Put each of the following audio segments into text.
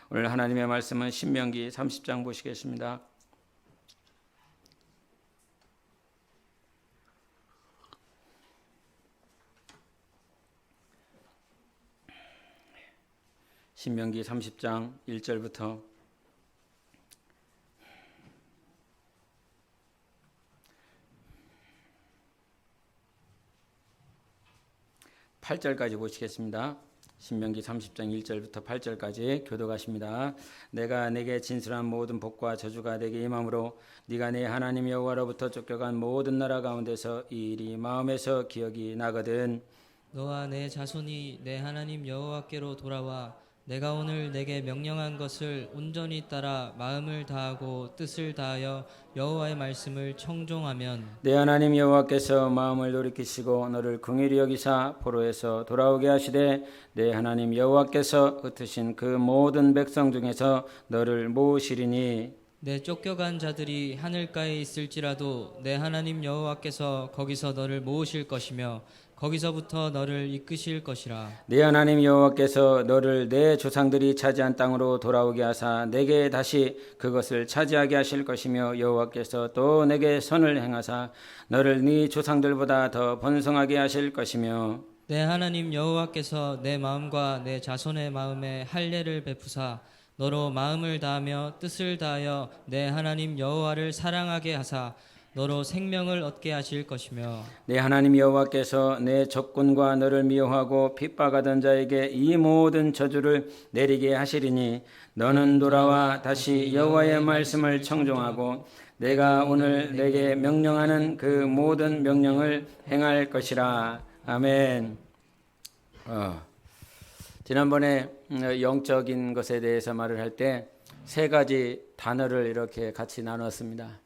오늘 하나님의 말씀은 신명기 30장 보시겠습니다. 신명기 30장 1절부터 8절까지 보시겠습니다. 신명기 30장 1절부터 8절까지 교도가십니다. 내가 내게 진술한 모든 복과 저주가 내게 임함으로 네가 내 하나님 여호와로부터 쫓겨간 모든 나라 가운데서 이 일이 마음에서 기억이 나거든. 너와 내 자손이 내 하나님 여호와께로 돌아와 내가 오늘 내게 명령한 것을 온전히 따라 마음을 다하고 뜻을 다하여 여호와의 말씀을 청종하면 내 하나님 여호와께서 마음을 돌이키시고 너를 긍휼히 여기사 포로에서 돌아오게 하시되 내 하나님 여호와께서 흩으신 그 모든 백성 중에서 너를 모으시리니 내 쫓겨간 자들이 하늘가에 있을지라도 내 하나님 여호와께서 거기서 너를 모으실 것이며 거기서부터 너를 이끄실 것이라. 내 하나님 여호와께서 너를 내 조상들이 차지한 땅으로 돌아오게 하사 내게 다시 그것을 차지하게 하실 것이며 여호와께서 또 내게 선을 행하사 너를 네 조상들보다 더 번성하게 하실 것이며 내 하나님 여호와께서 내 마음과 내 자손의 마음에 할례를 베푸사 너로 마음을 다하며 뜻을 다하여 내 하나님 여호와를 사랑하게 하사 너로 생명을 얻게 하실 것이며 내 하나님 여호와께서 내 적군과 너를 미워하고 핍박하던 자에게 이 모든 저주를 내리게 하시리니 너는 돌아와 다시 여호와의 말씀을 청종하고 내가 오늘 내게 명령하는 그 모든 명령을 행할 것이라. 아멘. 지난번에 영적인 것에 대해서 말을 할 때 세 가지 단어를 이렇게 같이 나눴습니다.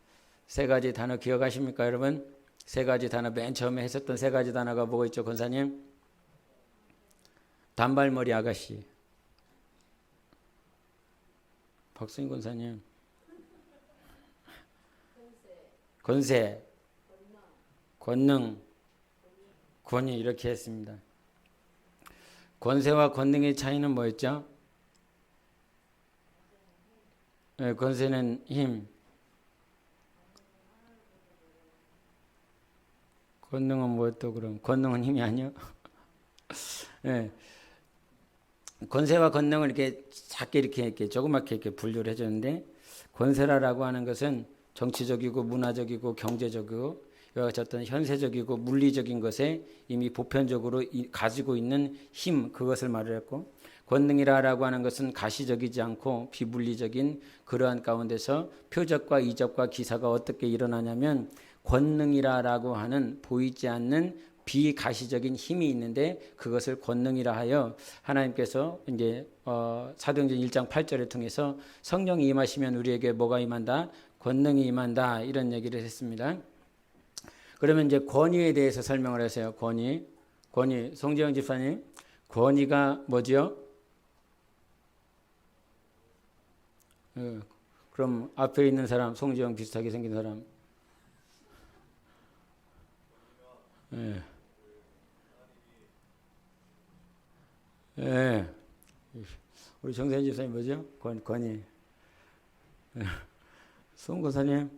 세 가지 단어 기억하십니까, 여러분? 세 가지 단어 맨 처음에 했었던 세 가지 단어가 뭐가 있죠, 권사님? 단발머리 아가씨, 박수인 권사님, 권세, 권능, 권위 이렇게 했습니다. 권세와 권능의 차이는 뭐였죠? 네, 권세는 힘, 권능은 뭐였또 그럼? 권능은 힘이 아니요? 네. 권세와 권능을 이렇게 작게 이렇게 조그맣게 이렇게 분류를 해줬는데 권세라라고 하는 것은 정치적이고 문화적이고 경제적이고 여러 가지 어떤 현세적이고 물리적인 것에 이미 보편적으로 가지고 있는 힘 그것을 말을 했고 권능이라고 하는 것은 가시적이지 않고 비물리적인 그러한 가운데서 표적과 이적과 기사가 어떻게 일어나냐면 권능이라고 하는 보이지 않는 비가시적인 힘이 있는데 그것을 권능이라 하여 하나님께서 이제 사도행전 1장 8절을 통해서 성령이 임하시면 우리에게 뭐가 임한다? 권능이 임한다 이런 얘기를 했습니다. 그러면 이제 권위에 대해서 설명을 하세요. 권위 송재영 집사님 권위가 뭐지요? 그럼 앞에 있는 사람 송재영 비슷하게 생긴 사람 예. 예. 우리 정세현 집사님 뭐죠? 권위. 송 권사님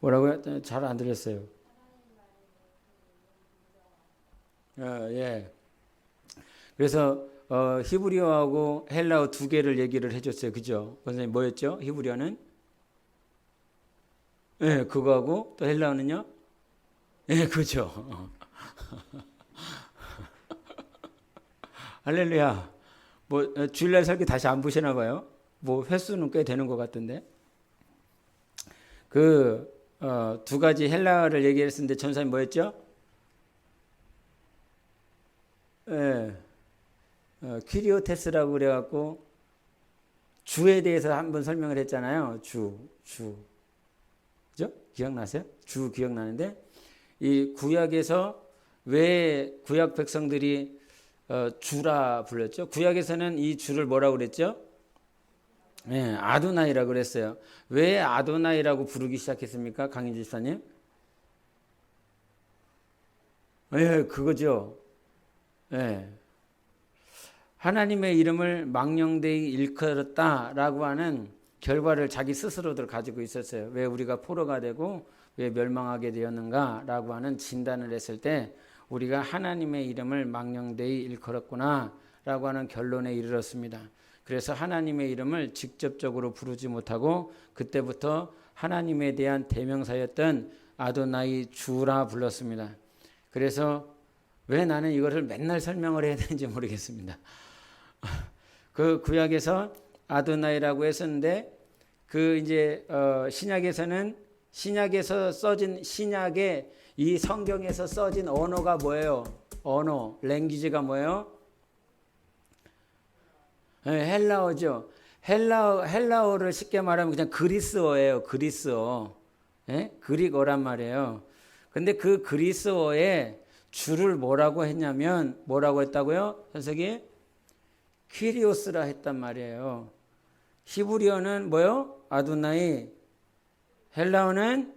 뭐라고요? 잘 안 들렸어요. 예. 그래서 히브리어하고 헬라어 두 개를 얘기를 해줬어요. 그죠? 권사님 뭐였죠? 히브리어는? 예, 그거하고 또 헬라어는요? 예, 그죠. 할렐루야. 뭐 주일날 설교 다시 안 보시나 봐요. 뭐 횟수는 꽤 되는 것 같은데. 그 두 가지 헬라어를 얘기했었는데 전사님 뭐였죠? 예, 퀴리오테스라고 그래갖고 주에 대해서 한번 설명을 했잖아요. 주, 그죠? 기억나세요? 주 기억나는데 이 구약에서 왜 구약 백성들이 주라 불렀죠? 구약에서는 이 주를 뭐라고 그랬죠? 네, 아도나이라고 그랬어요. 왜 아도나이라고 부르기 시작했습니까? 강인 집사님? 예, 그거죠. 예. 하나님의 이름을 망령되이 일컬었다라고 하는 결과를 자기 스스로들 가지고 있었어요. 왜 우리가 포로가 되고 왜 멸망하게 되었는가라고 하는 진단을 했을 때 우리가 하나님의 이름을 망령되이 일컬었구나라고 하는 결론에 이르렀습니다. 그래서 하나님의 이름을 직접적으로 부르지 못하고 그때부터 하나님에 대한 대명사였던 아도나이 주라 불렀습니다. 그래서 왜 나는 이것을 맨날 설명을 해야 되는지 모르겠습니다. 그 구약에서 아도나이라고 했었는데 그 이제 신약에서 써진 신약의 이 성경에서 써진 언어가 뭐예요? 언어, 랭귀지가 뭐예요? 네, 헬라어죠. 헬라어를 쉽게 말하면 그냥 그리스어예요. 그리스어. 네? 그릭어란 말이에요. 근데 그 그리스어에 주를 뭐라고 했냐면 뭐라고 했다고요? 현석이? 퀴리오스라 했단 말이에요. 히브리어는 뭐요? 아도나이. 헬라어는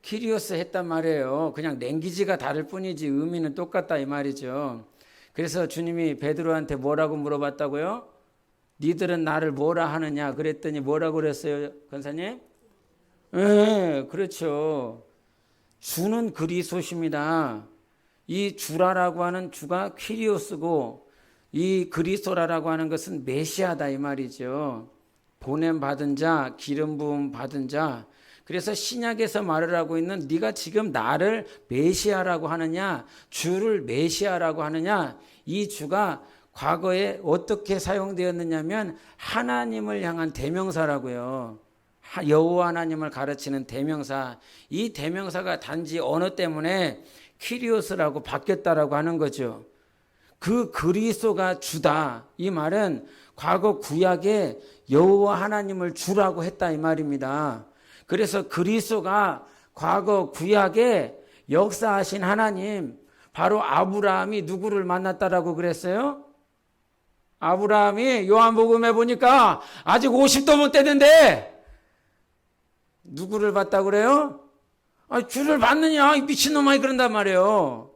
퀴리오스 했단 말이에요. 그냥 랭귀지가 다를 뿐이지 의미는 똑같다 이 말이죠. 그래서 주님이 베드로한테 뭐라고 물어봤다고요? 니들은 나를 뭐라 하느냐 그랬더니 뭐라고 그랬어요, 권사님? 네, 그렇죠. 주는 그리스도십니다. 이 주라라고 하는 주가 퀴리오스고 이 그리스도라고 하는 것은 메시아다 이 말이죠. 보냄 받은 자, 기름 부음 받은 자. 그래서 신약에서 말을 하고 있는 네가 지금 나를 메시아라고 하느냐, 주를 메시아라고 하느냐, 이 주가 과거에 어떻게 사용되었느냐면 하나님을 향한 대명사라고요. 여호와 하나님을 가르치는 대명사. 이 대명사가 단지 언어 때문에 퀴리오스라고 바뀌었다라고 하는 거죠. 그 그리스도가 주다. 이 말은 과거 구약에 여호와 하나님을 주라고 했다 이 말입니다. 그래서 그리스도가 과거 구약에 역사하신 하나님, 바로 아브라함이 누구를 만났다라고 그랬어요? 아브라함이 요한복음에 보니까 아직 50도 못 됐는데 누구를 봤다고 그래요? 주를 봤느냐? 이 미친놈아 그런단 말이에요.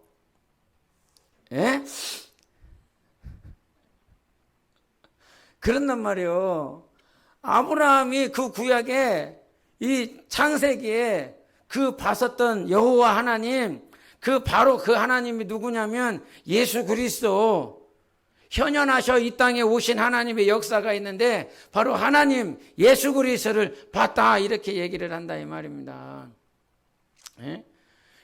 예? 그런단 말이에요. 아브라함이 그 구약에 이 창세기에 그 봤었던 여호와 하나님, 바로 그 하나님이 누구냐면 예수 그리스도. 현현하셔 이 땅에 오신 하나님의 역사가 있는데 바로 하나님 예수 그리스도를 봤다 이렇게 얘기를 한다 이 말입니다. 예?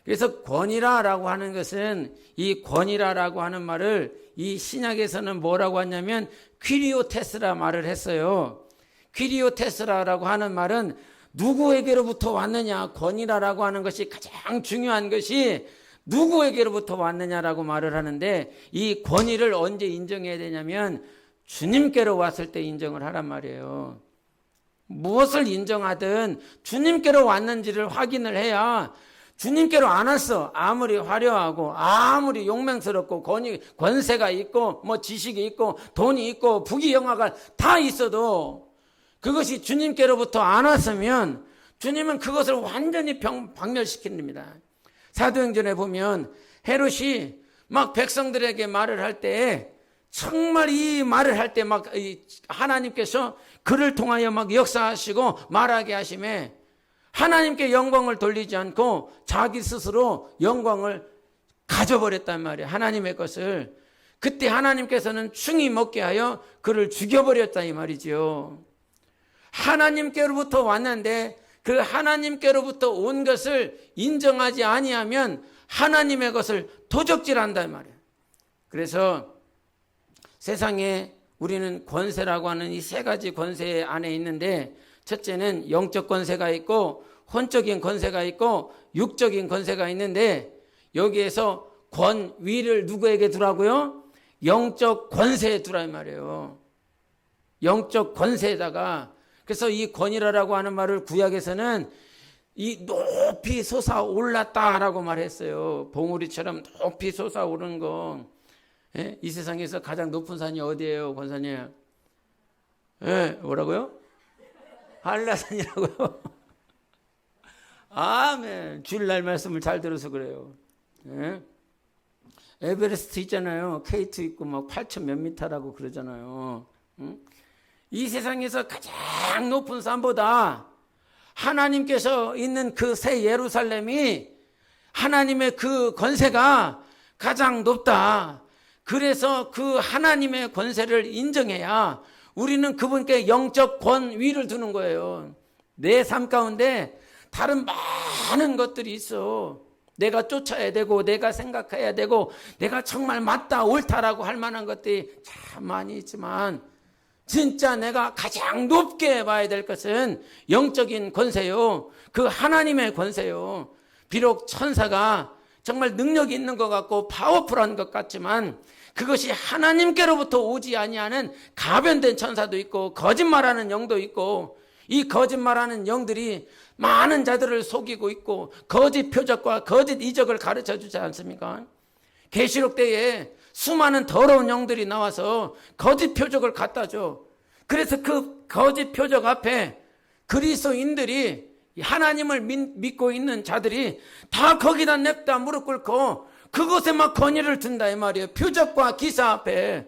그래서 권이라라고 하는 것은 이 권이라라고 하는 말을 이 신약에서는 뭐라고 하냐면 퀴리오테스라 말을 했어요. 퀴리오테스라라고 하는 말은 누구에게로부터 왔느냐, 권이라라고 하는 것이 가장 중요한 것이 누구에게로부터 왔느냐라고 말을 하는데 이 권위를 언제 인정해야 되냐면 주님께로 왔을 때 인정을 하란 말이에요. 무엇을 인정하든 주님께로 왔는지를 확인을 해야. 주님께로 안 왔어. 아무리 화려하고 아무리 용맹스럽고 권세가 있고 뭐 지식이 있고 돈이 있고 부귀영화가 다 있어도 그것이 주님께로부터 안 왔으면 주님은 그것을 완전히 박멸시킵니다. 사도행전에 보면 헤롯이 막 백성들에게 말을 할 때 정말 이 말을 할 때 막 하나님께서 그를 통하여 막 역사하시고 말하게 하심에 하나님께 영광을 돌리지 않고 자기 스스로 영광을 가져버렸단 말이에요. 하나님의 것을. 그때 하나님께서는 충이 먹게 하여 그를 죽여버렸다 이 말이죠. 하나님께로부터 왔는데 그 하나님께로부터 온 것을 인정하지 아니하면 하나님의 것을 도적질한다 이 말이에요. 그래서 세상에 우리는 권세라고 하는 이 세 가지 권세 안에 있는데 첫째는 영적 권세가 있고 혼적인 권세가 있고 육적인 권세가 있는데 여기에서 권위를 누구에게 두라고요? 영적 권세에 두라 이 말이에요. 영적 권세에다가. 그래서 이 권위라고 하는 말을 구약에서는 이 높이 솟아올랐다라고 말했어요. 봉우리처럼 높이 솟아오르는 거. 예? 이 세상에서 가장 높은 산이 어디예요, 권사님? 예, 뭐라고요? 한라산이라고요? 아멘. 주일날 말씀을 잘 들어서 그래요. 예? 에베레스트 있잖아요. K2 있고 막 8천 몇 미터라고 그러잖아요. 응? 이 세상에서 가장 높은 산보다 하나님께서 있는 그 새 예루살렘이 하나님의 그 권세가 가장 높다. 그래서 그 하나님의 권세를 인정해야 우리는 그분께 영적 권위를 두는 거예요. 내 삶 가운데 다른 많은 것들이 있어. 내가 쫓아야 되고 내가 생각해야 되고 내가 정말 맞다 옳다라고 할 만한 것들이 참 많이 있지만 진짜 내가 가장 높게 봐야 될 것은 영적인 권세요. 그 하나님의 권세요. 비록 천사가 정말 능력이 있는 것 같고 파워풀한 것 같지만 그것이 하나님께로부터 오지 아니하는 가변된 천사도 있고 거짓말하는 영도 있고 이 거짓말하는 영들이 많은 자들을 속이고 있고 거짓 표적과 거짓 이적을 가르쳐 주지 않습니까? 계시록 때에 수많은 더러운 영들이 나와서 거짓 표적을 갖다 줘. 그래서 그 거짓 표적 앞에 그리스도인들이 하나님을 믿고 있는 자들이 다 거기다 냅다 무릎 꿇고 그곳에 막 권위를 둔다 이 말이에요. 표적과 기사 앞에.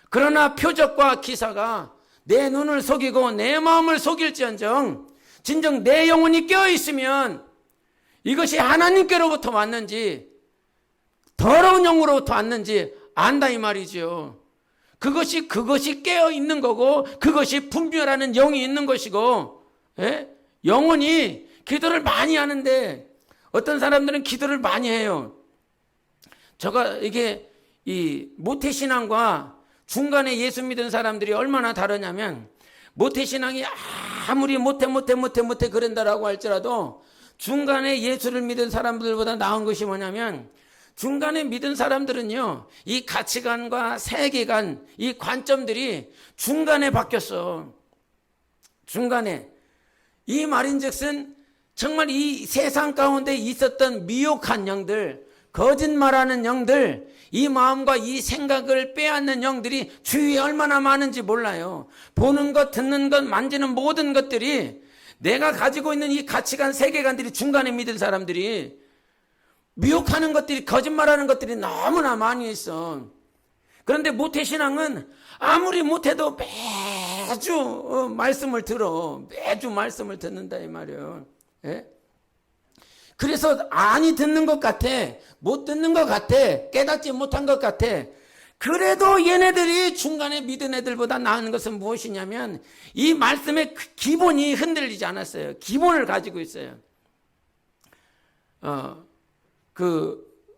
그러나 표적과 기사가 내 눈을 속이고 내 마음을 속일지언정 진정 내 영혼이 깨어있으면 이것이 하나님께로부터 왔는지 더러운 영으로부터 왔는지 안다 이 말이죠. 그것이 깨어있는 거고 그것이 분별하는 영이 있는 것이고 예? 영혼이 기도를 많이 하는데 어떤 사람들은 기도를 많이 해요. 제가 이게 이 모태신앙과 중간에 예수 믿은 사람들이 얼마나 다르냐면 모태신앙이 아무리 모태 그런다라고 할지라도 중간에 예수를 믿은 사람들보다 나은 것이 뭐냐면 중간에 믿은 사람들은요 이 가치관과 세계관 이 관점들이 중간에 바뀌었어. 중간에 이 말인즉슨 정말 이 세상 가운데 있었던 미혹한 영들 거짓말하는 영들 이 마음과 이 생각을 빼앗는 영들이 주위에 얼마나 많은지 몰라요. 보는 것 듣는 것 만지는 모든 것들이 내가 가지고 있는 이 가치관 세계관들이 중간에 믿은 사람들이 미혹하는 것들이 거짓말하는 것들이 너무나 많이 있어. 그런데 모태신앙은 아무리 못해도 매주 말씀을 들어. 매주 말씀을 듣는다 이 말이에요. 예? 그래서 아니 듣는 것 같아. 못 듣는 것 같아. 깨닫지 못한 것 같아. 그래도 얘네들이 중간에 믿은 애들보다 나은 것은 무엇이냐면 이 말씀의 기본이 흔들리지 않았어요. 기본을 가지고 있어요.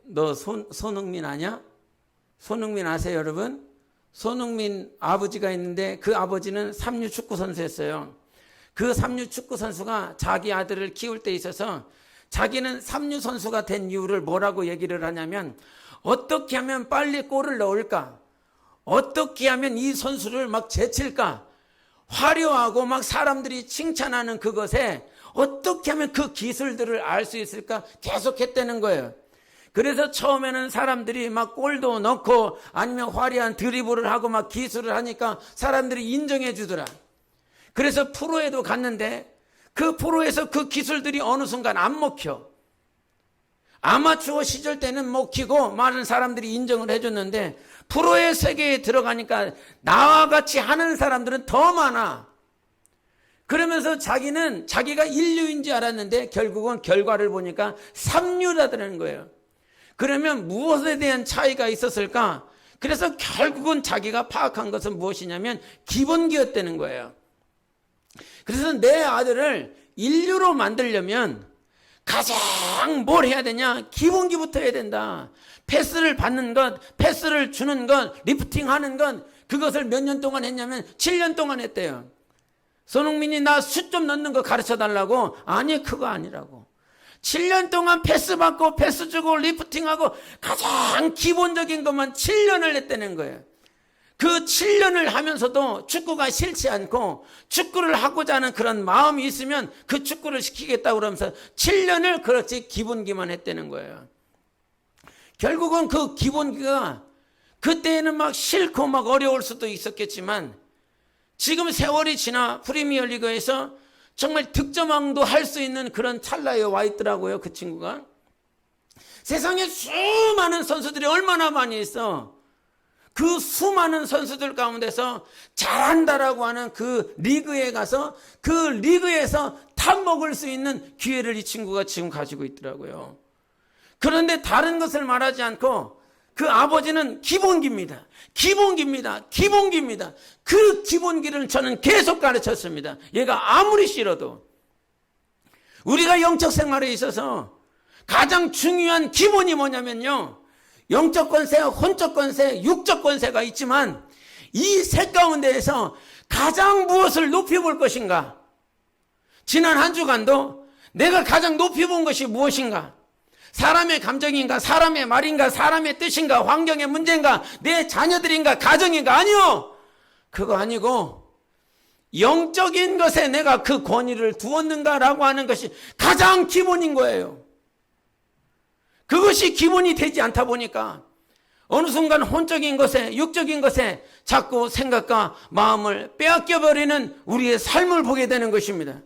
너 손흥민 아냐? 손흥민 아세요 여러분? 손흥민 아버지가 있는데 그 아버지는 삼류 축구 선수였어요. 그 삼류 축구 선수가 자기 아들을 키울 때 있어서 자기는 삼류 선수가 된 이유를 뭐라고 얘기를 하냐면 어떻게 하면 빨리 골을 넣을까? 어떻게 하면 이 선수를 막 제칠까? 화려하고 막 사람들이 칭찬하는 그것에 어떻게 하면 그 기술들을 알 수 있을까? 계속 했다는 거예요. 그래서 처음에는 사람들이 막 골도 넣고 아니면 화려한 드리블을 하고 막 기술을 하니까 사람들이 인정해 주더라. 그래서 프로에도 갔는데 그 프로에서 그 기술들이 어느 순간 안 먹혀. 아마추어 시절 때는 먹히고 많은 사람들이 인정을 해줬는데 프로의 세계에 들어가니까 나와 같이 하는 사람들은 더 많아. 그러면서 자기는 자기가 인류인지 알았는데 결국은 결과를 보니까 삼류라는 거예요. 그러면 무엇에 대한 차이가 있었을까? 그래서 결국은 자기가 파악한 것은 무엇이냐면 기본기였다는 거예요. 그래서 내 아들을 인류로 만들려면 가장 뭘 해야 되냐? 기본기부터 해야 된다. 패스를 받는 것, 패스를 주는 것, 리프팅 하는 것, 그것을 몇 년 동안 했냐면 7년 동안 했대요. 손흥민이 나 슛 좀 넣는 거 가르쳐 달라고? 아니, 그거 아니라고. 7년 동안 패스 받고 패스 주고 리프팅하고 가장 기본적인 것만 7년을 했다는 거예요. 그 7년을 하면서도 축구가 싫지 않고 축구를 하고자 하는 그런 마음이 있으면 그 축구를 시키겠다고 그러면서 7년을 그렇지 기본기만 했다는 거예요. 결국은 그 기본기가 그때는 막 싫고 막 어려울 수도 있었겠지만 지금 세월이 지나 프리미어리그에서 정말 득점왕도 할 수 있는 그런 찰나에 와 있더라고요. 그 친구가. 세상에 수많은 선수들이 얼마나 많이 있어. 그 수많은 선수들 가운데서 잘한다라고 하는 그 리그에 가서 그 리그에서 탑 먹을 수 있는 기회를 이 친구가 지금 가지고 있더라고요. 그런데 다른 것을 말하지 않고 그 아버지는 기본기입니다. 기본기입니다. 기본기입니다. 그 기본기를 저는 계속 가르쳤습니다. 얘가 아무리 싫어도. 우리가 영적 생활에 있어서 가장 중요한 기본이 뭐냐면요, 영적 권세, 혼적 권세, 육적 권세가 있지만 이 세 가운데에서 가장 무엇을 높이 볼 것인가? 지난 한 주간도 내가 가장 높이 본 것이 무엇인가? 사람의 감정인가? 사람의 말인가? 사람의 뜻인가? 환경의 문제인가? 내 자녀들인가? 가정인가? 아니요! 그거 아니고 영적인 것에 내가 그 권위를 두었는가라고 하는 것이 가장 기본인 거예요. 그것이 기본이 되지 않다 보니까 어느 순간 혼적인 것에, 육적인 것에 자꾸 생각과 마음을 빼앗겨버리는 우리의 삶을 보게 되는 것입니다.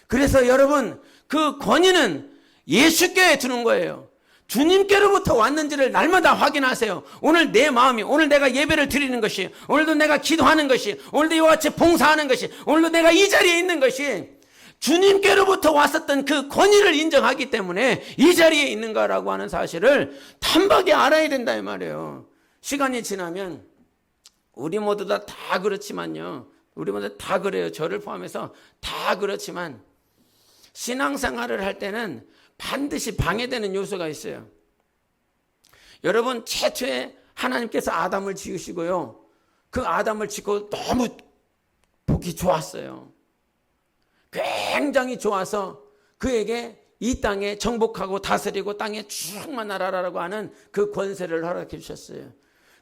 그래서 여러분, 그 권위는 예수께 두는 거예요. 주님께로부터 왔는지를 날마다 확인하세요. 오늘 내 마음이, 오늘 내가 예배를 드리는 것이, 오늘도 내가 기도하는 것이, 오늘도 이와 같이 봉사하는 것이, 오늘도 내가 이 자리에 있는 것이 주님께로부터 왔었던 그 권위를 인정하기 때문에 이 자리에 있는가라고 하는 사실을 단박에 알아야 된다 이 말이에요. 시간이 지나면 우리 모두 다 그렇지만요, 우리 모두 다 그래요. 저를 포함해서 다 그렇지만 신앙생활을 할 때는 반드시 방해되는 요소가 있어요. 여러분, 최초에 하나님께서 아담을 지으시고요, 그 아담을 짓고 너무 보기 좋았어요. 굉장히 좋아서 그에게 이 땅에 정복하고 다스리고 땅에 충만하라라고 하는 그 권세를 허락해 주셨어요.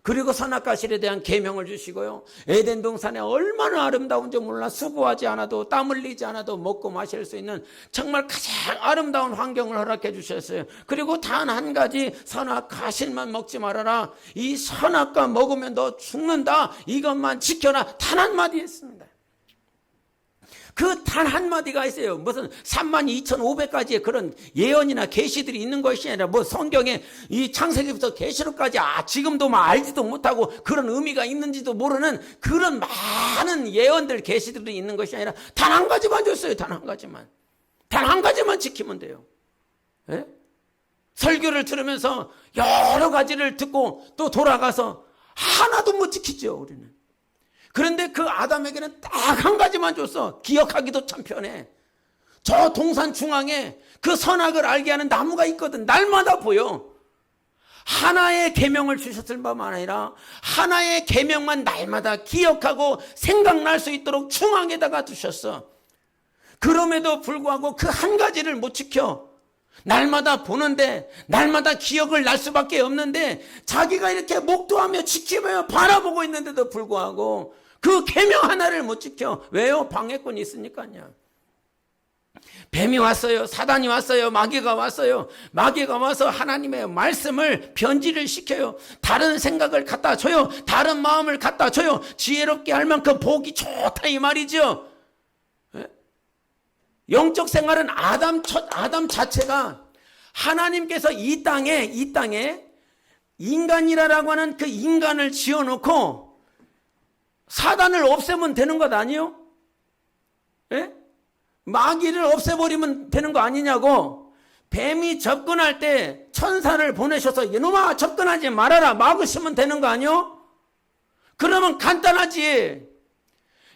그리고 선악과 실에 대한 계명을 주시고요, 에덴 동산에 얼마나 아름다운지 몰라 수고하지 않아도 땀 흘리지 않아도 먹고 마실 수 있는 정말 가장 아름다운 환경을 허락해 주셨어요. 그리고 단 한 가지, 선악과 실만 먹지 말아라, 이 선악과 먹으면 너 죽는다, 이것만 지켜라, 단 한마디 했습니다. 그 단 한마디가 있어요. 무슨 32,500가지의 그런 예언이나 계시들이 있는 것이 아니라 뭐 성경에 이 창세기부터 계시록까지 지금도 막 알지도 못하고 그런 의미가 있는지도 모르는 그런 많은 예언들, 계시들이 있는 것이 아니라 단 한 가지만 줬어요. 단 한 가지만. 단 한 가지만 지키면 돼요. 예? 설교를 들으면서 여러 가지를 듣고 또 돌아가서 하나도 못 지키죠, 우리는. 그런데 그 아담에게는 딱 한 가지만 줬어. 기억하기도 참 편해. 저 동산 중앙에 그 선악을 알게 하는 나무가 있거든. 날마다 보여. 하나의 계명을 주셨을 뿐만 아니라 하나의 계명만 날마다 기억하고 생각날 수 있도록 중앙에다가 두셨어. 그럼에도 불구하고 그 한 가지를 못 지켜. 날마다 보는데, 날마다 기억을 날 수밖에 없는데 자기가 이렇게 목도하며 지키며 바라보고 있는데도 불구하고 그 계명 하나를 못 지켜. 왜요? 방해꾼이 있으니까요. 뱀이 왔어요. 사단이 왔어요. 마귀가 왔어요. 마귀가 와서 하나님의 말씀을 변질을 시켜요. 다른 생각을 갖다 줘요. 다른 마음을 갖다 줘요. 지혜롭게 할 만큼 보기 좋다 이 말이죠. 영적 생활은 아담 자체가 하나님께서 이 땅에 인간이라고 하는 그 인간을 지어놓고 사단을 없애면 되는 것 아니요? 예? 마귀를 없애버리면 되는 거 아니냐고. 뱀이 접근할 때 천사를 보내셔서 이놈아 접근하지 말아라 막으시면 되는 거 아니요? 그러면 간단하지.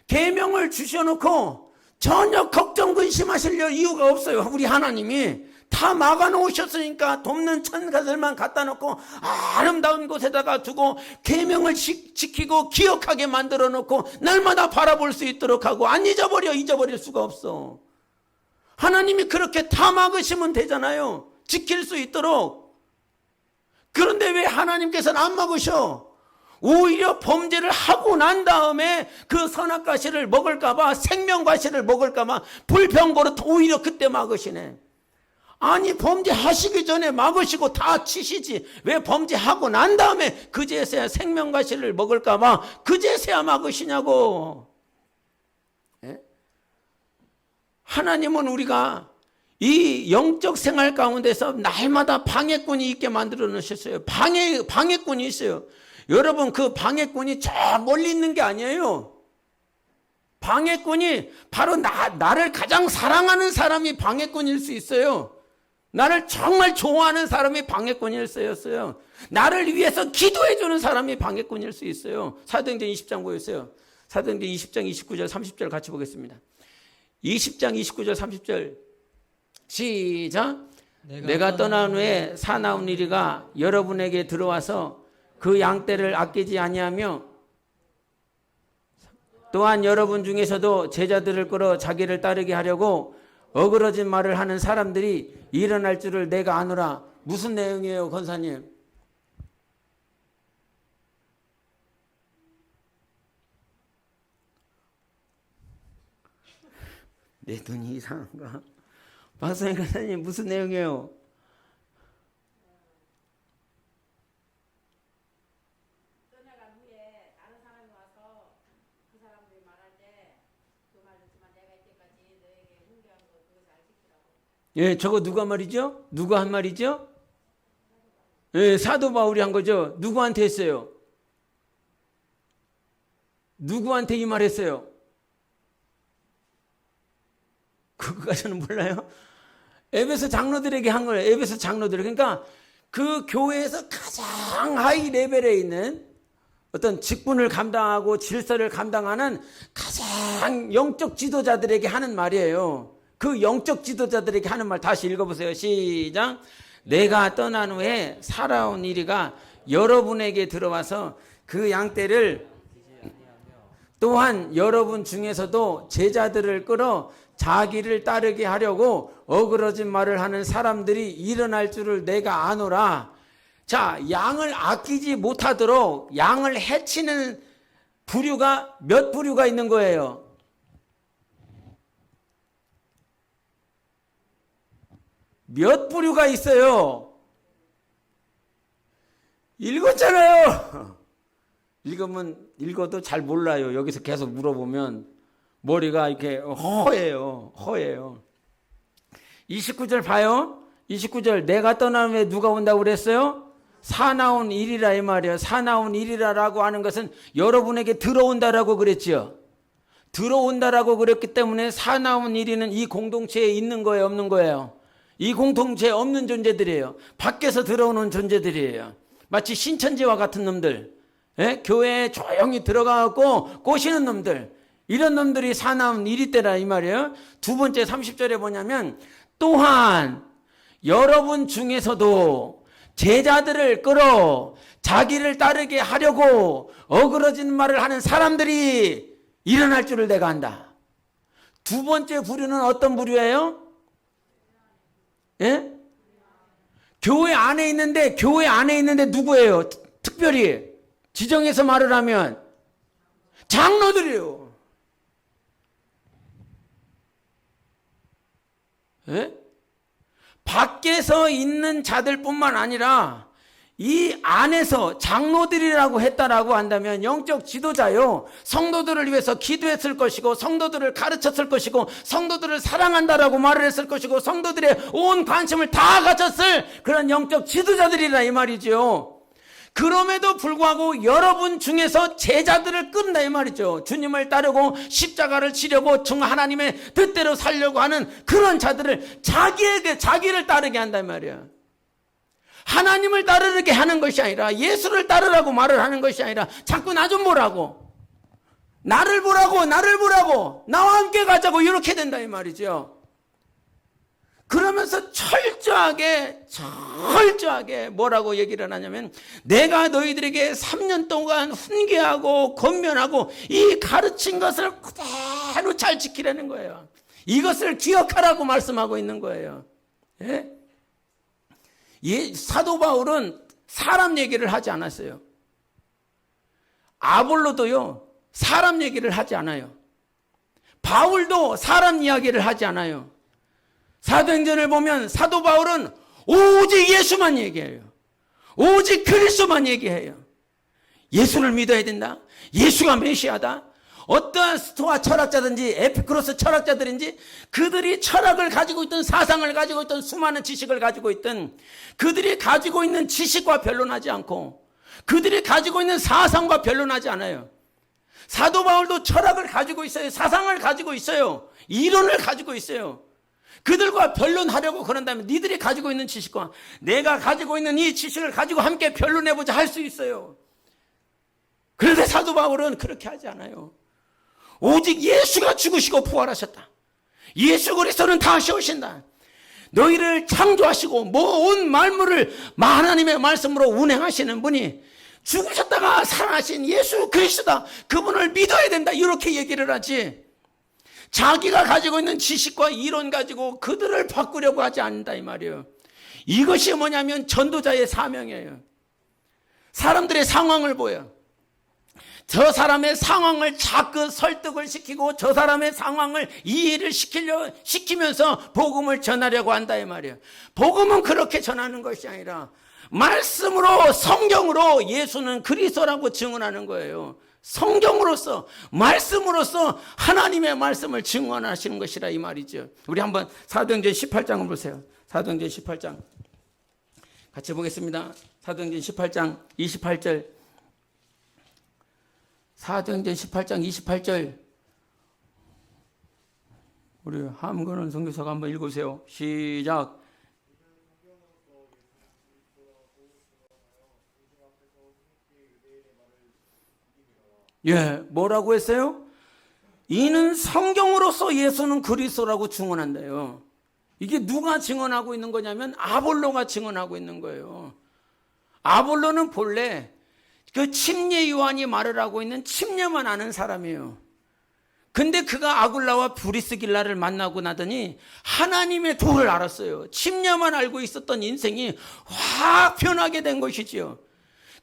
계명을 주셔놓고 전혀 걱정 근심하실 이유가 없어요. 우리 하나님이 다 막아놓으셨으니까 돕는 천사들만 갖다 놓고 아름다운 곳에다가 두고 계명을 지키고 기억하게 만들어 놓고 날마다 바라볼 수 있도록 하고 안 잊어버릴 수가 없어. 하나님이 그렇게 다 막으시면 되잖아요. 지킬 수 있도록. 그런데 왜 하나님께서는 안 막으셔? 오히려 범죄를 하고 난 다음에 그 선악과실을 먹을까봐, 생명과실을 먹을까봐 불평버릇 오히려 그때 막으시네. 아니 범죄하시기 전에 막으시고 다 치시지 왜 범죄하고 난 다음에 그제서야 생명과실을 먹을까봐 그제서야 막으시냐고. 예? 하나님은 우리가 이 영적 생활 가운데서 날마다 방해꾼이 있게 만들어 놓으셨어요. 방해꾼이 있어요. 여러분, 그 방해꾼이 저 멀리 있는 게 아니에요. 방해꾼이 바로 나를 가장 사랑하는 사람이 방해꾼일 수 있어요. 나를 정말 좋아하는 사람이 방해꾼일 수 있어요. 나를 위해서 기도해 주는 사람이 방해꾼일 수 있어요. 사도행전 20장 보였어요. 사도행전 20장 29절 30절 같이 보겠습니다. 20장 29절 30절 시작. 내가 떠난 후에 사나운 이리가 여러분에게 들어와서 그 양떼를 아끼지 아니하며 또한 여러분 중에서도 제자들을 끌어 자기를 따르게 하려고 어그러진 말을 하는 사람들이 일어날 줄을 내가 아노라. 무슨 내용이에요, 권사님? 내 눈이 이상한가? 박사님, 권사님, 무슨 내용이에요? 떠나간 후에 다른 사람이 와서 그 사람들이 말할 때 그 말 듣지만 내가 이때까지 너에게 훈계한 거 그거 잘 지키라고. 예, 저거 누가 말이죠? 누가 한 말이죠? 예, 사도 바울이 한 거죠. 누구한테 했어요? 누구한테 이 말 했어요? 그거까지는 몰라요? 에베소 장로들에게 한 거예요. 에베소 장로들. 그러니까 그 교회에서 가장 하이 레벨에 있는 어떤 직분을 감당하고 질서를 감당하는 가장 영적 지도자들에게 하는 말이에요. 그 영적 지도자들에게 하는 말 다시 읽어보세요. 시작. 내가 떠난 후에 살아온 이리가 여러분에게 들어와서 그 양떼를 또한 여러분 중에서도 제자들을 끌어 자기를 따르게 하려고 어그러진 말을 하는 사람들이 일어날 줄을 내가 아노라. 자, 양을 아끼지 못하도록 양을 해치는 부류가 몇 부류가 있는 거예요? 몇 부류가 있어요? 읽었잖아요. 읽어도 잘 몰라요. 여기서 계속 물어보면 머리가 이렇게 허해요. 29절 봐요. 29절 내가 떠난 후에 누가 온다고 그랬어요? 사나운 일이라 이 말이에요. 사나운 일이라라고 하는 것은 여러분에게 들어온다라고 그랬죠. 들어온다라고 그랬기 때문에 사나운 일이는 이 공동체에 있는 거예요, 없는 거예요? 이 공동체에 없는 존재들이에요. 밖에서 들어오는 존재들이에요. 마치 신천지와 같은 놈들, 교회에 조용히 들어가고 꼬시는 놈들, 이런 놈들이 사나운 일이 때라 이 말이에요. 두 번째 30절에 뭐냐면 또한 여러분 중에서도 제자들을 끌어 자기를 따르게 하려고 어그러진 말을 하는 사람들이 일어날 줄을 내가 안다. 두 번째 부류는 어떤 부류예요? 예? 교회 안에 있는데 누구예요? 특별히 지정해서 말을 하면 장로들이에요. 예? 밖에서 있는 자들뿐만 아니라 이 안에서 장로들이라고 했다라고 한다면 영적 지도자요. 성도들을 위해서 기도했을 것이고 성도들을 가르쳤을 것이고 성도들을 사랑한다라고 말을 했을 것이고 성도들의 온 관심을 다 가졌을 그런 영적 지도자들이라 이 말이죠. 그럼에도 불구하고 여러분 중에서 제자들을 끈다 이 말이죠. 주님을 따르고 십자가를 지려고 하나님의 뜻대로 살려고 하는 그런 자들을 자기를 따르게 한다 이 말이야. 하나님을 따르게 하는 것이 아니라 예수를 따르라고 말을 하는 것이 아니라 자꾸 나 좀 보라고, 나를 보라고, 나와 함께 가자고 이렇게 된다 이 말이죠. 그러면서 철저하게 뭐라고 얘기를 하냐면 내가 너희들에게 3년 동안 훈계하고 권면하고 이 가르친 것을 그대로 잘 지키라는 거예요. 이것을 기억하라고 말씀하고 있는 거예요. 예? 사도 바울은 사람 얘기를 하지 않았어요. 아볼로도요 사람 얘기를 하지 않아요. 바울도 사람 이야기를 하지 않아요. 사도행전을 보면 사도 바울은 오직 예수만 얘기해요. 오직 그리스도만 얘기해요. 예수를 믿어야 된다. 예수가 메시아다. 어떠한 스토아 철학자든지 에피쿠로스 철학자들인지 그들이 철학을 가지고 있던 사상을 가지고 있던 수많은 지식을 가지고 있던 그들이 가지고 있는 지식과 변론하지 않고 그들이 가지고 있는 사상과 변론하지 않아요. 사도 바울도 철학을 가지고 있어요. 사상을 가지고 있어요. 이론을 가지고 있어요. 그들과 변론하려고 그런다면 니들이 가지고 있는 지식과 내가 가지고 있는 이 지식을 가지고 함께 변론해보자 할 수 있어요. 그런데 사도 바울은 그렇게 하지 않아요. 오직 예수가 죽으시고 부활하셨다. 예수 그리스도는 다시 오신다. 너희를 창조하시고 온 만물을 하나님의 말씀으로 운행하시는 분이 죽으셨다가 살아나신 예수 그리스도다. 그분을 믿어야 된다. 이렇게 얘기를 하지. 자기가 가지고 있는 지식과 이론 가지고 그들을 바꾸려고 하지 않는다 이 말이에요. 이것이 뭐냐면 전도자의 사명이에요. 사람들의 상황을 보여. 저 사람의 상황을 자꾸 설득을 시키고 저 사람의 상황을 이해를 시키면서 복음을 전하려고 한다 이 말이에요. 복음은 그렇게 전하는 것이 아니라 말씀으로 성경으로 예수는 그리스도라고 증언하는 거예요. 성경으로서 말씀으로서 하나님의 말씀을 증언하시는 것이라 이 말이죠. 우리 한번 사도행전 18장을 보세요. 사도행전 18장 같이 보겠습니다. 사도행전 18장 28절. 사도행전 18장 28절. 우리 함건원 선교사가 한번 읽으세요. 시작. 예, 뭐라고 했어요? 이는 성경으로서 예수는 그리스도라고 증언한대요. 이게 누가 증언하고 있는 거냐면 아볼로가 증언하고 있는 거예요. 아볼로는 본래 그 침례 요한이 말을 하고 있는 침례만 아는 사람이에요. 근데 그가 아굴라와 브리스길라를 만나고 나더니 하나님의 도를 알았어요. 침례만 알고 있었던 인생이 확 변하게 된 것이지요.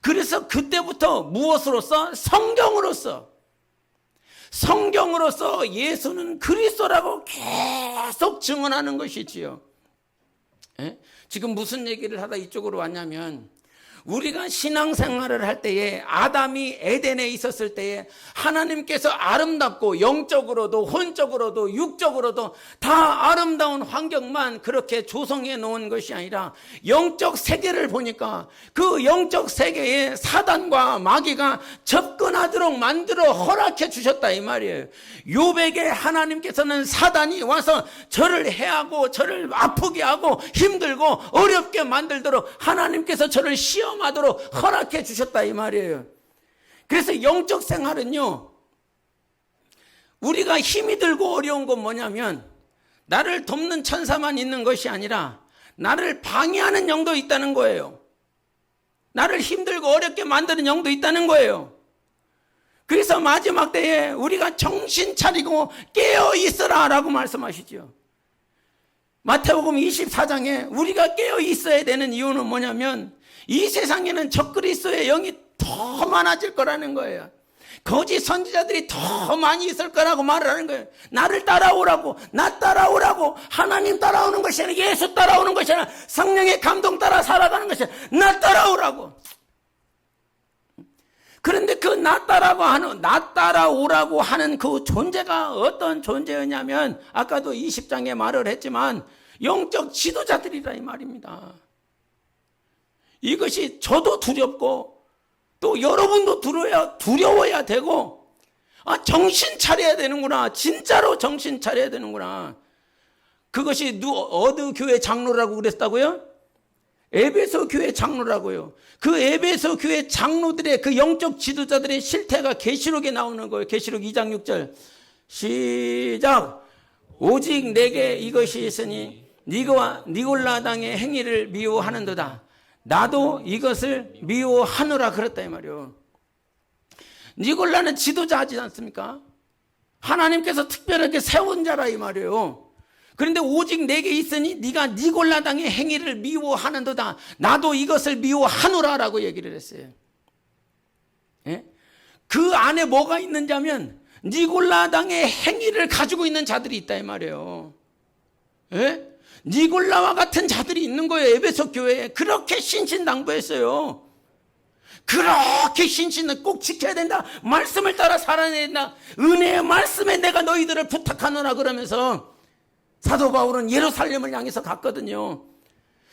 그래서 그때부터 무엇으로서? 성경으로서 예수는 그리스도라고 계속 증언하는 것이지요. 예? 지금 무슨 얘기를 하다 이쪽으로 왔냐면 우리가 신앙생활을 할 때에 아담이 에덴에 있었을 때에 하나님께서 아름답고 영적으로도 혼적으로도 육적으로도 다 아름다운 환경만 그렇게 조성해 놓은 것이 아니라 영적 세계를 보니까 그 영적 세계에 사단과 마귀가 접근하도록 만들어 허락해 주셨다 이 말이에요. 욥에게 하나님께서는 사단이 와서 저를 해하고 저를 아프게 하고 힘들고 어렵게 만들도록 하나님께서 저를 시험하도록 허락해 주셨다 이 말이에요. 그래서 영적 생활은요, 우리가 힘이 들고 어려운 건 뭐냐면 나를 돕는 천사만 있는 것이 아니라 나를 방해하는 영도 있다는 거예요. 나를 힘들고 어렵게 만드는 영도 있다는 거예요. 그래서 마지막 때에 우리가 정신 차리고 깨어 있으라 라고 말씀하시죠. 마태복음 24장에 우리가 깨어 있어야 되는 이유는 뭐냐면 이 세상에는 적그리스도의 영이 더 많아질 거라는 거예요. 거짓 선지자들이 더 많이 있을 거라고 말을 하는 거예요. 나를 따라오라고, 나 따라오라고. 하나님 따라오는 것이 아니라 예수 따라오는 것이 아니라 성령의 감동 따라 살아가는 것이 아니라 나 따라오라고. 그런데 그 나 따라오라고 하는 그 존재가 어떤 존재였냐면 아까도 20장에 말을 했지만 영적 지도자들이라 이 말입니다. 이것이 저도 두렵고 또 여러분도 두려워야 되고 정신 차려야 되는구나. 진짜로 정신 차려야 되는구나. 그것이 어느 교회 장로라고 그랬다고요? 에베소 교회 장로라고요. 그 에베소 교회 장로들의 그 영적 지도자들의 실태가 계시록에 나오는 거예요. 계시록 2장 6절 시작. 오직 내게 이것이 있으니 니가 니골라당의 행위를 미워하는도다. 나도 이것을 미워하노라 그랬다 이 말이요. 니골라는 지도자 하지 않습니까? 하나님께서 특별하게 세운 자라 이 말이에요. 그런데 오직 내게 있으니 네가 니골라당의 행위를 미워하는도다. 나도 이것을 미워하노라 라고 얘기를 했어요. 예? 그 안에 뭐가 있는지 하면 니골라당의 행위를 가지고 있는 자들이 있다 이 말이에요. 예? 니골라와 같은 자들이 있는 거예요. 에베소 교회에. 그렇게 신신당부했어요. 그렇게 신신을 꼭 지켜야 된다. 말씀을 따라 살아야 된다. 은혜의 말씀에 내가 너희들을 부탁하노라 그러면서 사도 바울은 예루살렘을 향해서 갔거든요.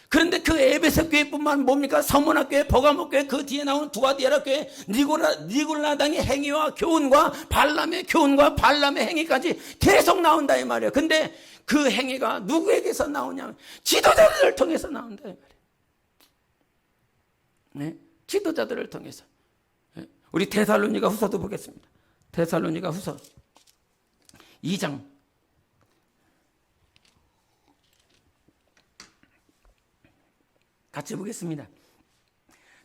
그런데 그 에베소 교회뿐만 뭡니까? 서문화 교회, 버가모 교회, 그 뒤에 나온 두아디아라 교회, 니골라당의 행위와 교훈과 발람의 교훈과 발람의 행위까지 계속 나온다 이 말이에요. 근데 그 행위가 누구에게서 나오냐면 지도자들을 통해서 나온다 이 말이에요. 네? 지도자들을 통해서. 우리 데살로니가 후서도 보겠습니다. 데살로니가 후서 2장 같이 보겠습니다.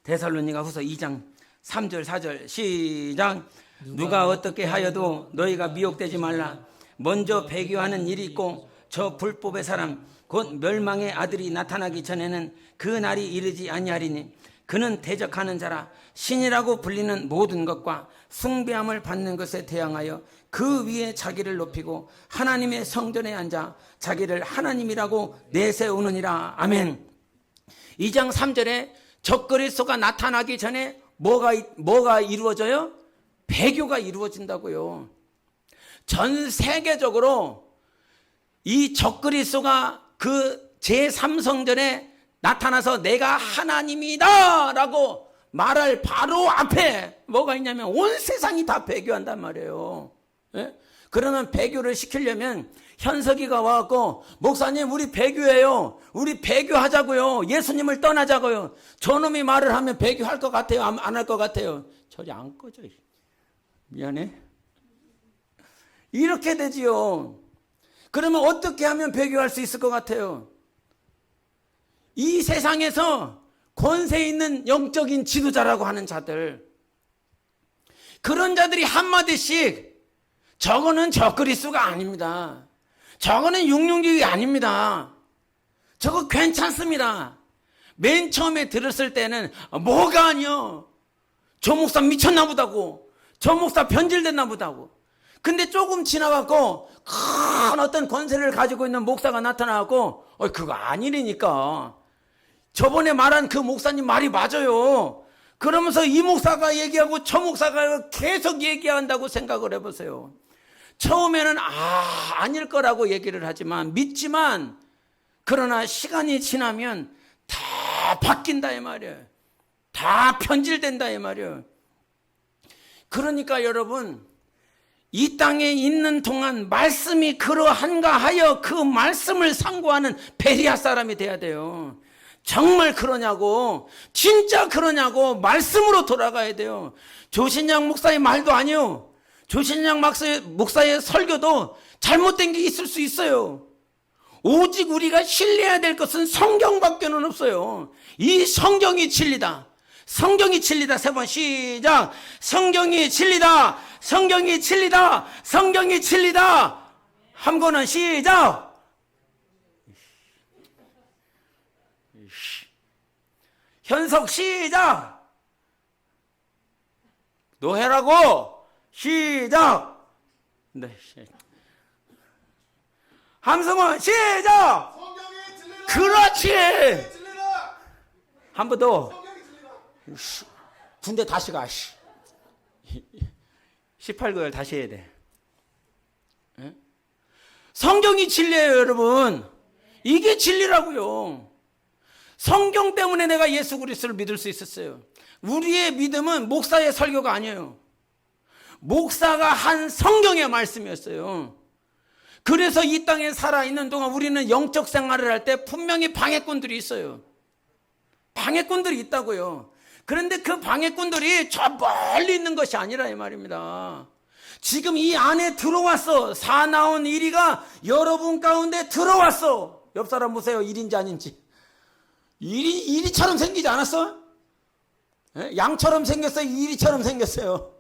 데살로니가 후서 2장 3절 4절 시작. 누가 어떻게 하여도 너희가 미혹되지 말라. 먼저 배교하는 일이 있고 저 불법의 사람 곧 멸망의 아들이 나타나기 전에는 그 날이 이르지 아니하리니 그는 대적하는 자라. 신이라고 불리는 모든 것과 숭배함을 받는 것에 대항하여 그 위에 자기를 높이고 하나님의 성전에 앉아 자기를 하나님이라고 내세우느니라. 아멘. 2장 3절에 적그리스도가 나타나기 전에 뭐가 이루어져요? 배교가 이루어진다고요. 전 세계적으로 이 적그리스도가 그 제3성전에 나타나서 내가 하나님이다 라고 말할 바로 앞에 뭐가 있냐면 온 세상이 다 배교한단 말이에요. 예? 그러면 배교를 시키려면 현석이가 와갖고 목사님 우리 배교해요. 우리 배교하자고요. 예수님을 떠나자고요. 저놈이 말을 하면 배교할 것 같아요? 안 할 것 같아요? 저리 안 꺼져. 미안해. 이렇게 되지요. 그러면 어떻게 하면 배교할 수 있을 것 같아요? 이 세상에서 권세 있는 영적인 지도자라고 하는 자들, 그런 자들이 한마디씩 저거는 적그리스도가 아닙니다. 저거는 육룡교육이 아닙니다. 저거 괜찮습니다. 맨 처음에 들었을 때는 뭐가 아니요. 저 목사 미쳤나 보다고. 저 목사 변질됐나 보다고. 근데 조금 지나갖고 큰 어떤 권세를 가지고 있는 목사가 나타나갖고 그거 아니라니까. 저번에 말한 그 목사님 말이 맞아요. 그러면서 이 목사가 얘기하고 저 목사가 계속 얘기한다고 생각을 해보세요. 처음에는 아닐 거라고 얘기를 하지만 믿지만 그러나 시간이 지나면 다 바뀐다 이 말이에요. 다 편질된다 이 말이에요. 그러니까 여러분 이 땅에 있는 동안 말씀이 그러한가 하여 그 말씀을 상고하는 베리아 사람이 돼야 돼요. 정말 그러냐고, 진짜 그러냐고 말씀으로 돌아가야 돼요. 조신양 목사의 말도 아니요. 조신양 목사의 설교도 잘못된 게 있을 수 있어요. 오직 우리가 신뢰해야 될 것은 성경밖에는 없어요. 이 성경이 진리다. 성경이 진리다. 3번 시작. 성경이 진리다. 성경이 진리다. 성경이 진리다. 한 번은 시작. 현석 시작. 노해라고 시작. 네. 함성원 시작. 그렇지. 한 번 더. 군대 다시 가. 18개월 다시 해야 돼. 성경이 진리예요, 여러분. 이게 진리라고요. 성경 때문에 내가 예수 그리스도를 믿을 수 있었어요. 우리의 믿음은 목사의 설교가 아니에요. 목사가 한 성경의 말씀이었어요. 그래서 이 땅에 살아있는 동안 우리는 영적 생활을 할 때 분명히 방해꾼들이 있어요. 방해꾼들이 있다고요. 그런데 그 방해꾼들이 저 멀리 있는 것이 아니라 이 말입니다. 지금 이 안에 들어왔어. 사나운 이리가 여러분 가운데 들어왔어. 옆 사람 보세요. 일인지 아닌지. 이리처럼 생기지 않았어? 양처럼 생겼어요? 이리처럼 생겼어요?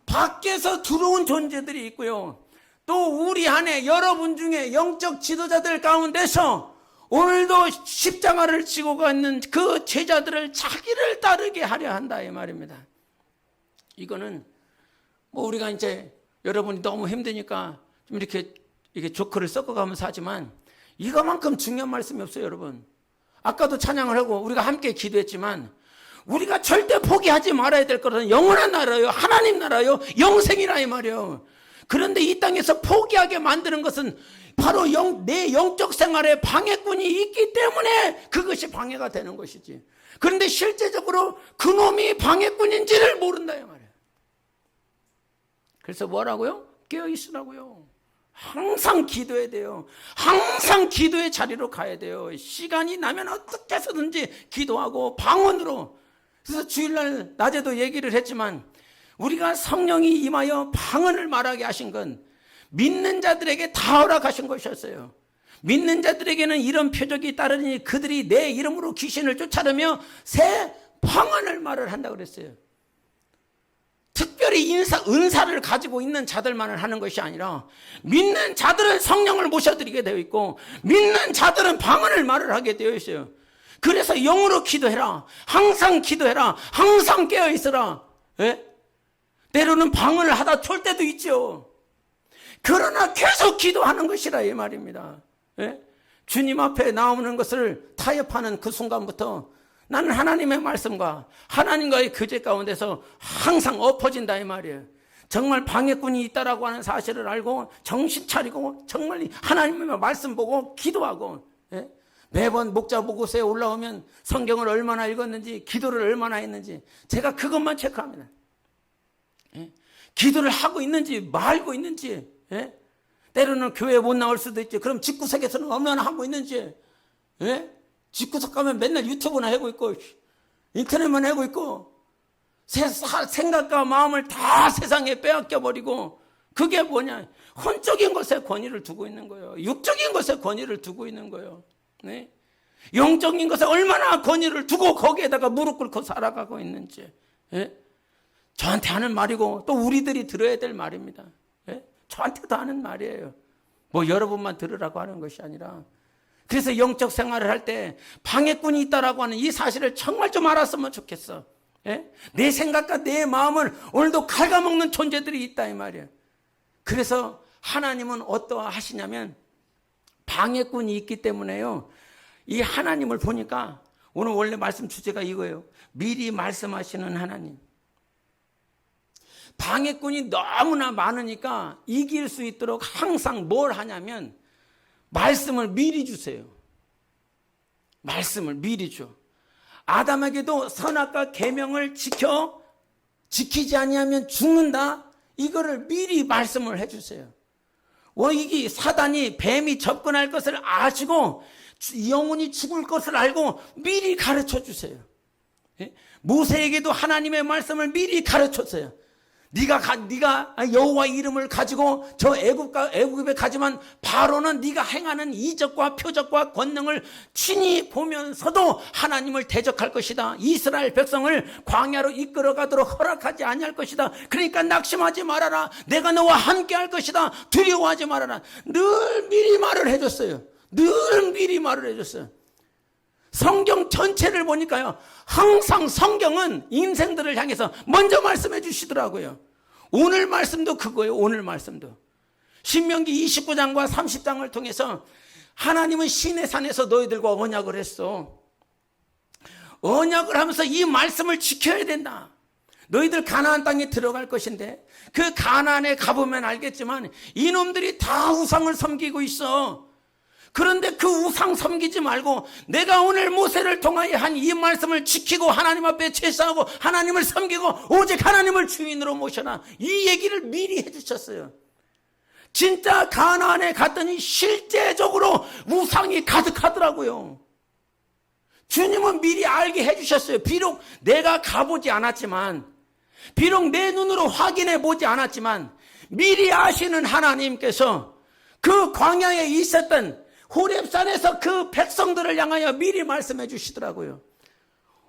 밖에서 들어온 존재들이 있고요. 또 우리 안에 여러분 중에 영적 지도자들 가운데서 오늘도 십자가를 지고 가는 그 제자들을 자기를 따르게 하려 한다 이 말입니다. 이거는 뭐 우리가 이제 여러분이 너무 힘드니까 좀 이렇게 조커를 섞어가면서 하지만 이거만큼 중요한 말씀이 없어요, 여러분. 아까도 찬양을 하고 우리가 함께 기도했지만 우리가 절대 포기하지 말아야 될 것은 영원한 나라요, 하나님 나라요, 영생이라 이 말이에요. 그런데 이 땅에서 포기하게 만드는 것은 바로 내 영적 생활에 방해꾼이 있기 때문에 그것이 방해가 되는 것이지. 그런데 실제적으로 그놈이 방해꾼인지를 모른다 이 말이에요. 그래서 뭐라고요? 깨어있으라고요. 항상 기도해야 돼요. 항상 기도의 자리로 가야 돼요. 시간이 나면 어떻게 해서든지 기도하고 방언으로. 그래서 주일날 낮에도 얘기를 했지만 우리가 성령이 임하여 방언을 말하게 하신 건 믿는 자들에게 다 허락하신 것이었어요. 믿는 자들에게는 이런 표적이 따르니 그들이 내 이름으로 귀신을 쫓아내며 새 방언을 말을 한다고 그랬어요. 특별히 은사를 가지고 있는 자들만을 하는 것이 아니라 믿는 자들은 성령을 모셔드리게 되어 있고 믿는 자들은 방언을 말을 하게 되어 있어요. 그래서 영으로 기도해라. 항상 기도해라. 항상 깨어있으라. 예? 때로는 방언을 하다 졸 때도 있죠. 그러나 계속 기도하는 것이라 이 말입니다. 예? 주님 앞에 나오는 것을 타협하는 그 순간부터 나는 하나님의 말씀과 하나님과의 교제 가운데서 항상 엎어진다 이 말이에요. 정말 방해꾼이 있다라고 하는 사실을 알고 정신 차리고 정말 하나님의 말씀 보고 기도하고, 예? 매번 목자 보고서에 올라오면 성경을 얼마나 읽었는지 기도를 얼마나 했는지 제가 그것만 체크합니다. 예? 기도를 하고 있는지 말고 있는지, 예? 때로는 교회에 못 나올 수도 있지. 그럼 집구석에서는 얼마나 하고 있는지, 예? 집구석 가면 맨날 유튜브나 하고 있고 인터넷만 하고 있고 생각과 마음을 다 세상에 빼앗겨버리고 그게 뭐냐? 혼적인 것에 권위를 두고 있는 거예요. 육적인 것에 권위를 두고 있는 거예요. 네? 영적인 것에 얼마나 권위를 두고 거기에다가 무릎 꿇고 살아가고 있는지, 예? 저한테 하는 말이고 또 우리들이 들어야 될 말입니다. 예? 저한테도 하는 말이에요. 뭐 여러분만 들으라고 하는 것이 아니라. 그래서 영적 생활을 할 때 방해꾼이 있다라고 하는 이 사실을 정말 좀 알았으면 좋겠어. 예? 내 생각과 내 마음을 오늘도 갉아먹는 존재들이 있다 이 말이에요. 그래서 하나님은 어떠하시냐면 방해꾼이 있기 때문에요. 이 하나님을 보니까 오늘 원래 말씀 주제가 이거예요. 미리 말씀하시는 하나님. 방해꾼이 너무나 많으니까 이길 수 있도록 항상 뭘 하냐면 말씀을 미리 주세요. 말씀을 미리 줘. 아담에게도 선악과 계명을 지키지 아니하면 죽는다. 이거를 미리 말씀을 해주세요. 이게 사단이 뱀이 접근할 것을 아시고 영혼이 죽을 것을 알고 미리 가르쳐 주세요. 모세에게도 하나님의 말씀을 미리 가르쳤어요. 네가 여호와 이름을 가지고 저 애굽에 가지만 바로는 네가 행하는 이적과 표적과 권능을 친히 보면서도 하나님을 대적할 것이다. 이스라엘 백성을 광야로 이끌어가도록 허락하지 아니할 것이다. 그러니까 낙심하지 말아라. 내가 너와 함께 할 것이다. 두려워하지 말아라. 늘 미리 말을 해줬어요. 늘 미리 말을 해줬어요. 성경 전체를 보니까요, 항상 성경은 인생들을 향해서 먼저 말씀해 주시더라고요. 오늘 말씀도 그거예요. 오늘 말씀도 신명기 29장과 30장을 통해서 하나님은 시내산에서 너희들과 언약을 했어. 언약을 하면서 이 말씀을 지켜야 된다. 너희들 가나안 땅에 들어갈 것인데 그 가나안에 가보면 알겠지만 이놈들이 다 우상을 섬기고 있어. 그런데 그 우상 섬기지 말고 내가 오늘 모세를 통하여 한 이 말씀을 지키고 하나님 앞에 제사하고 하나님을 섬기고 오직 하나님을 주인으로 모셔라. 이 얘기를 미리 해주셨어요. 진짜 가나안에 갔더니 실제적으로 우상이 가득하더라고요. 주님은 미리 알게 해주셨어요. 비록 내가 가보지 않았지만, 비록 내 눈으로 확인해 보지 않았지만 미리 아시는 하나님께서 그 광야에 있었던 호렙산에서 그 백성들을 향하여 미리 말씀해 주시더라고요.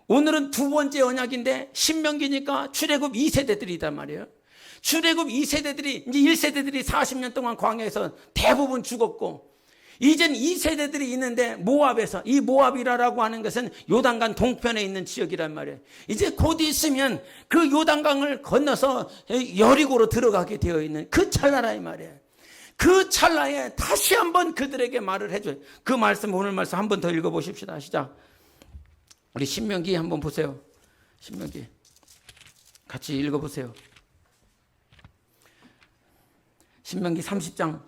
오늘은 두 번째 언약인데 신명기니까 출애굽 2세대들이단 말이에요. 출애굽 2세대들이 이제 1세대들이 40년 동안 광야에서 대부분 죽었고 이젠 2세대들이 있는데 모압에서, 이 모압이라고 하는 것은 요단강 동편에 있는 지역이란 말이에요. 이제 곧 있으면 그 요단강을 건너서 여리고로 들어가게 되어 있는 그 찰나라 이 말이에요. 그 찰나에 다시 한번 그들에게 말을 해줘요. 그 말씀, 오늘 말씀 한 번 더 읽어보십시다. 시작. 우리 신명기 한번 보세요. 신명기 같이 읽어보세요. 신명기 30장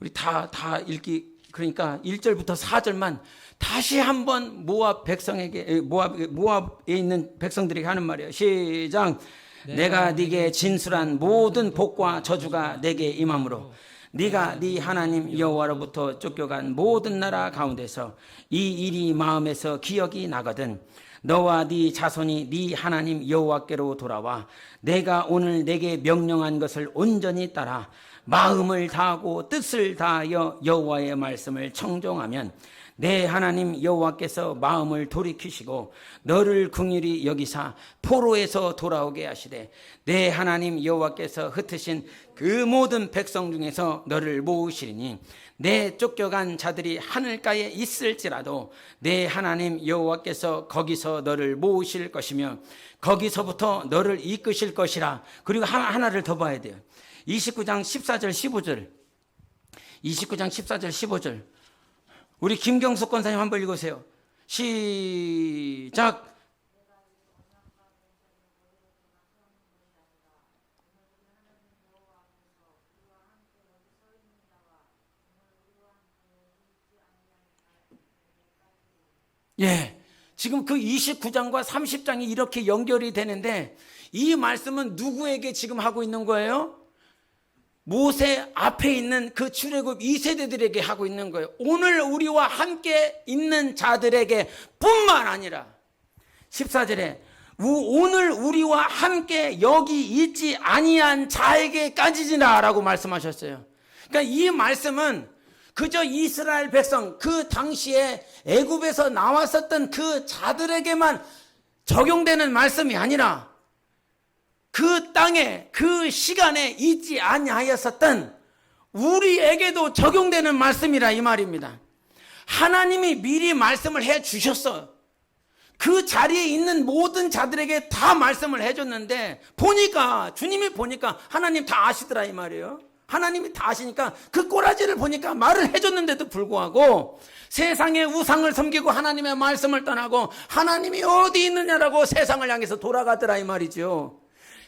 우리 다 읽기, 그러니까 1절부터 4절만 다시 한번 모압 백성에게, 모압에 있는 백성들에게 하는 말이에요. 시작. 내가 네게 진술한 모든 복과 저주가 내게 임함으로 네가 네 하나님 여호와로부터 쫓겨간 모든 나라 가운데서 이 일이 마음에서 기억이 나거든 너와 네 자손이 네 하나님 여호와께로 돌아와 내가 오늘 내게 명령한 것을 온전히 따라 마음을 다하고 뜻을 다하여 여호와의 말씀을 청종하면 내 하나님 여호와께서 마음을 돌이키시고 너를 긍휼히 여기사 포로에서 돌아오게 하시되 내 하나님 여호와께서 흩으신 그 모든 백성 중에서 너를 모으시리니 내 쫓겨간 자들이 하늘가에 있을지라도 내 하나님 여호와께서 거기서 너를 모으실 것이며 거기서부터 너를 이끄실 것이라. 그리고 하나를 더 봐야 돼요. 29장 14절 15절 29장 14절 15절 우리 김경숙 권사님 한번 읽으세요. 시작. 예, 지금 그 29장과 30장이 이렇게 연결이 되는데 이 말씀은 누구에게 지금 하고 있는 거예요? 모세 앞에 있는 그 출애굽 2세대들에게 하고 있는 거예요. 오늘 우리와 함께 있는 자들에게 뿐만 아니라 14절에 오늘 우리와 함께 여기 있지 아니한 자에게까지지나 라고 말씀하셨어요. 그러니까 이 말씀은 그저 이스라엘 백성, 그 당시에 애굽에서 나왔었던 그 자들에게만 적용되는 말씀이 아니라 그 땅에 그 시간에 있지 아니하였었던 우리에게도 적용되는 말씀이라 이 말입니다. 하나님이 미리 말씀을 해 주셨어. 그 자리에 있는 모든 자들에게 다 말씀을 해줬는데 보니까 주님이 보니까 하나님 다 아시더라 이 말이에요. 하나님이 다 아시니까 그 꼬라지를 보니까 말을 해줬는데도 불구하고 세상의 우상을 섬기고 하나님의 말씀을 떠나고 하나님이 어디 있느냐라고 세상을 향해서 돌아가더라 이 말이죠.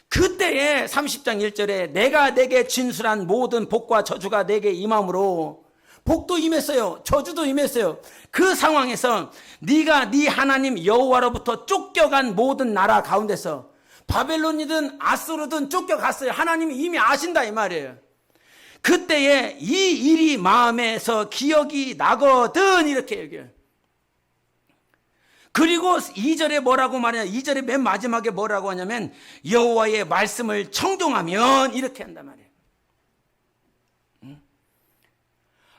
그때에 30장 1절에 내가 내게 진술한 모든 복과 저주가 내게 임함으로 복도 임했어요. 저주도 임했어요. 그 상황에서 네가 네 하나님 여호와로부터 쫓겨간 모든 나라 가운데서 바벨론이든 아수르든 쫓겨갔어요. 하나님이 이미 아신다 이 말이에요. 그때에 이 일이 마음에서 기억이 나거든 이렇게 얘기해요. 그리고 2절에 뭐라고 말하냐, 2절에 맨 마지막에 뭐라고 하냐면 여호와의 말씀을 청종하면 이렇게 한단 말이에요.